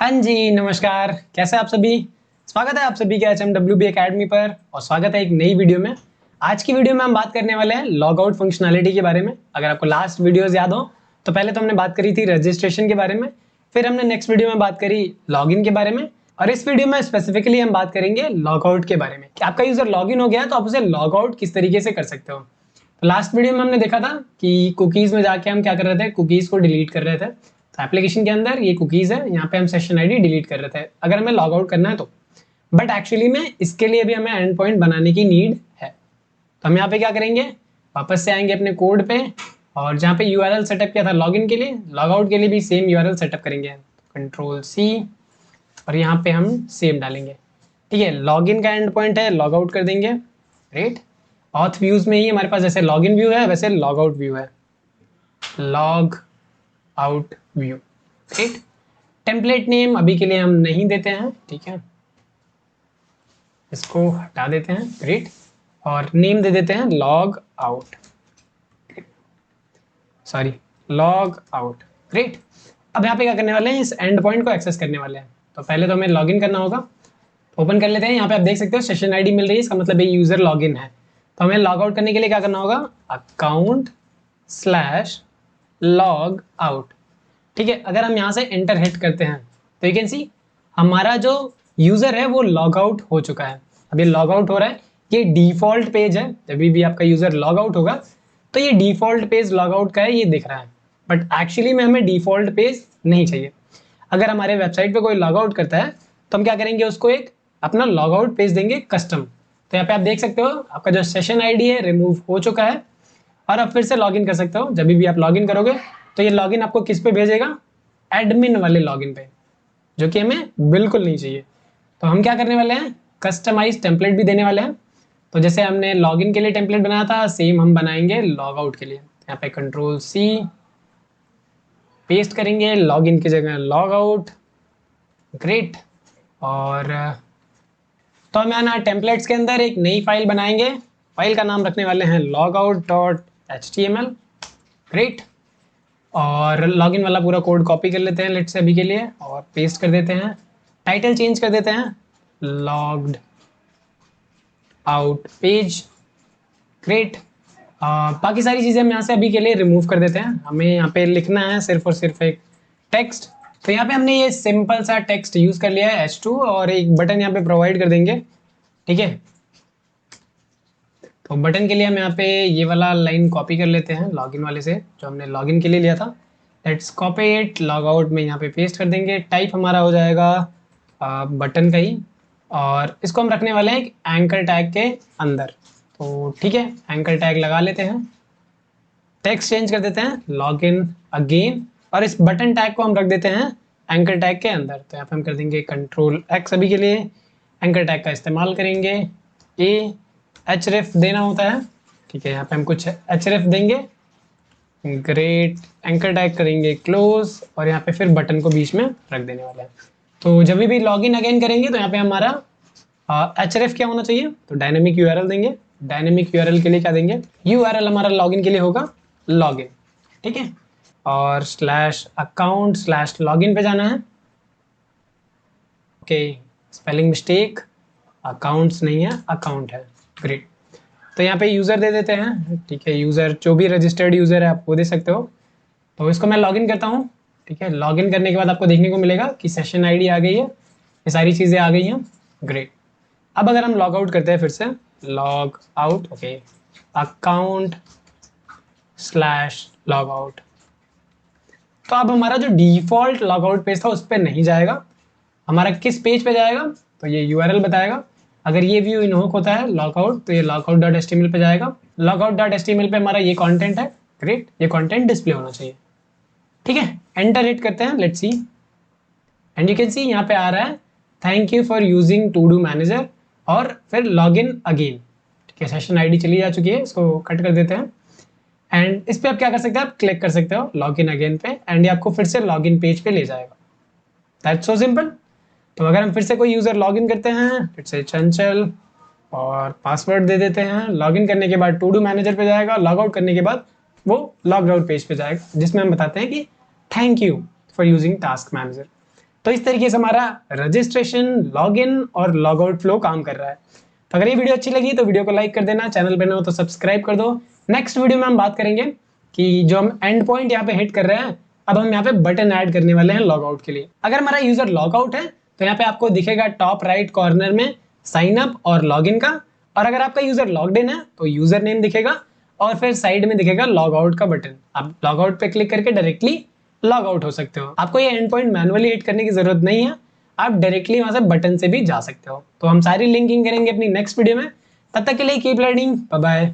हाँ जी, नमस्कार। कैसे आप सभी? स्वागत है आप सभी के HMWB अकेडमी पर और स्वागत है एक नई वीडियो में। आज की वीडियो में हम बात करने वाले हैं लॉग आउट फंक्शनैलिटी के बारे में। अगर आपको लास्ट वीडियोस याद हो तो पहले तो हमने बात करी थी रजिस्ट्रेशन के बारे में, फिर हमने नेक्स्ट वीडियो में बात करी लॉगिन के बारे में और इस वीडियो में स्पेसिफिकली हम बात करेंगे लॉग आउट के बारे में कि आपका यूजर लॉगिन हो गया तो आप उसे लॉग आउट किस तरीके से कर सकते हो। तो लास्ट वीडियो में हमने देखा था कि कुकीज में जाके हम क्या कर रहे थे, कुकीज को डिलीट कर रहे थे। तो एप्लीकेशन के अंदर ये कुकीज है, यहाँ पे हम सेशन आईडी डिलीट कर रहे थे अगर हमें लॉग आउट करना है तो। बट एक्चुअली में इसके लिए भी हमें एंड पॉइंट बनाने की नीड है। तो हम यहाँ पे क्या करेंगे, वापस से आएंगे अपने कोड पे और जहाँ पे यूआरएल सेटअप किया था लॉगिन के लिए, लॉग आउट के लिए भी सेम यूआरएल सेटअप करेंगे। Ctrl+C और यहाँ पे हम सेम डालेंगे। ठीक है, लॉगिन का एंड पॉइंट है, लॉग आउट कर देंगे। राइट, ऑथ व्यूज में ही हमारे पास जैसे लॉगिन व्यू है वैसे लॉग आउट व्यू है, log out view. Right, template name अभी के लिए हम नहीं देते हैं, ठीक है, इसको हटा देते हैं। ग्रेट, और नेम दे देते हैं log out, sorry log out. Great, अब यहाँ पे क्या करने वाले हैं, इस एंड पॉइंट को एक्सेस करने वाले हैं। तो पहले तो हमें लॉगिन करना होगा, ओपन कर लेते हैं। यहाँ पे आप देख सकते हो सेशन आईडी मिल रही है, इसका मतलब ये यूजर लॉगिन है। तो हमें लॉग आउट करने के लिए क्या करना होगा, account/log out। ठीक है, अगर हम यहाँ से एंटर हिट करते हैं तो यू कैन सी हमारा जो यूजर है वो लॉग आउट हो चुका है। अब ये लॉग आउट हो रहा है, ये डिफॉल्ट पेज है। जब भी आपका यूजर लॉग आउट होगा तो ये डिफॉल्ट पेज लॉग आउट का है, ये दिख रहा है। बट एक्चुअली में हमें डिफॉल्ट पेज नहीं चाहिए। अगर हमारे वेबसाइट पे कोई लॉग आउट करता है तो हम क्या करेंगे, उसको एक अपना लॉग आउट पेज देंगे कस्टम। तो यहाँ पे आप देख सकते हो आपका जो सेशन आईडी है रिमूव हो चुका है और आप फिर से लॉगिन कर सकते हो। जब भी आप लॉगिन करोगे तो ये लॉगिन आपको किस पे भेजेगा, एडमिन वाले लॉगिन पे, जो कि हमें बिल्कुल नहीं चाहिए। तो हम क्या करने वाले हैं, कस्टमाइज टेम्पलेट भी देने वाले हैं। तो जैसे हमने लॉगिन के लिए टेम्पलेट बनाया था सेम हम बनाएंगे लॉग आउट के लिए। यहाँ पे Ctrl+C पेस्ट करेंगे, लॉगिन की जगह लॉग आउट। ग्रेट, और तो हम यहाँ टेम्पलेट्स के अंदर एक नई फाइल बनाएंगे। फाइल का नाम रखने वाले हैं logout.html। ग्रेट, और लॉगिन वाला पूरा कोड कॉपी कर लेते हैं लेट्स से अभी के लिए और पेस्ट कर देते हैं। टाइटल चेंज कर देते हैं लॉग्ड आउट पेज। ग्रेट, बाकी सारी चीज़ें हम यहाँ से अभी के लिए रिमूव कर देते हैं। हमें यहाँ पे लिखना है सिर्फ और सिर्फ एक टेक्स्ट। तो यहाँ पे हमने ये सिंपल सा टेक्स्ट यूज कर लिया है H2 और एक बटन यहाँ पे प्रोवाइड कर देंगे। ठीक है, तो बटन के लिए हम यहाँ पे ये वाला लाइन कॉपी कर लेते हैं लॉगिन वाले से, जो हमने लॉगिन के लिए लिया था। Let's copy it, log out में यहाँ पे पेस्ट कर देंगे। टाइप हमारा हो जाएगा बटन का ही, और इसको हम रखने वाले हैं एक एंकर टैग के अंदर। तो ठीक है, एंकर टैग लगा लेते हैं। टेक्स्ट चेंज कर देते हैं लॉगिन अगेन, और इस बटन टैग को हम रख देते हैं एंकर टैग के अंदर। तो यहाँ पे हम कर देंगे Ctrl+X अभी के लिए, एंकर टैग का इस्तेमाल करेंगे। href देना होता है, ठीक है, यहाँ पे हम कुछ href देंगे। ग्रेट, एंकर टैग करेंगे क्लोज और यहाँ पे फिर बटन को बीच में रख देने वाला है। तो जब भी लॉगिन अगेन करेंगे तो यहाँ पे हमारा href क्या होना चाहिए, तो डायनेमिक यूआरएल देंगे। डायनेमिक यूआरएल के लिए क्या देंगे, यूआरएल हमारा लॉगिन के लिए होगा लॉगिन। ठीक है, और /account/login पे जाना है। ओके, स्पेलिंग मिस्टेक, अकाउंट्स नहीं है अकाउंट है। ग्रेट, तो यहाँ पे यूज़र दे देते हैं। ठीक है, यूज़र जो भी रजिस्टर्ड यूज़र है आप वो दे सकते हो। तो इसको मैं लॉगिन करता हूँ। ठीक है, लॉगिन करने के बाद आपको देखने को मिलेगा कि सेशन आईडी आ गई है, ये सारी चीज़ें आ गई हैं। ग्रेट, अब अगर हम लॉग आउट करते हैं फिर से log out, okay, account/log out, तो अब हमारा जो डिफॉल्ट लॉग आउट पेज था उस पर नहीं जाएगा, हमारा किस पेज पे जाएगा, तो ये यूआरएल बताएगा। अगर ये व्यू इनवोक होता है लॉगआउट तो ये logout.html पे जाएगा। logout.html पे हमारा ये कंटेंट है। ग्रेट, ये कंटेंट डिस्प्ले होना चाहिए। ठीक है, एंटर हिट करते हैं, let's see, and you can see यहाँ पे आ रहा है thank you for using to do manager और फिर लॉगिन अगेन। ठीक है, सेशन आईडी चली जा चुकी है, इसको कट कर देते हैं। एंड इस पर आप क्या कर सकते हैं, आप क्लिक कर सकते हो लॉगिन अगेन पे एंड ये आपको फिर से लॉगिन पेज पे ले जाएगा। That's so simple. तो अगर हम फिर से कोई यूज़र लॉगिन करते हैं, फिर से चंचल, और पासवर्ड दे देते हैं। लॉगिन करने के बाद टू डू मैनेजर पे जाएगा, लॉग आउट करने के बाद वो लॉग आउट पेज पे जाएगा जिसमें हम बताते हैं कि thank you for using task manager. तो इस तरीके से हमारा रजिस्ट्रेशन, लॉगिन और लॉगआउट फ्लो काम कर रहा है। तो अगर ये वीडियो अच्छी लगी तो वीडियो को लाइक कर देना, चैनल पर नए हो तो सब्सक्राइब कर दो। नेक्स्ट वीडियो में हम बात करेंगे कि जो हम एंड पॉइंट यहाँ पे हिट कर रहे हैं, अब हम यहाँ पे बटन ऐड करने वाले हैं लॉगआउट के लिए। अगर हमारा यूजर लॉगआउट है तो यहाँ पे आपको दिखेगा टॉप राइट कॉर्नर में साइन अप और लॉगिन का, और अगर आपका यूजर लॉग्ड इन है तो यूजर नेम दिखेगा और फिर साइड में दिखेगा लॉग आउट का बटन। आप लॉग आउट पे क्लिक करके डायरेक्टली लॉग आउट हो सकते हो। आपको ये एंड पॉइंट मैनुअली हिट करने की जरूरत नहीं है, आप डायरेक्टली वहां से बटन से भी जा सकते हो। तो हम सारी लिंकिंग करेंगे अपनी नेक्स्ट वीडियो में। तब तक के लिए कीप लर्निंग, बाय बाय।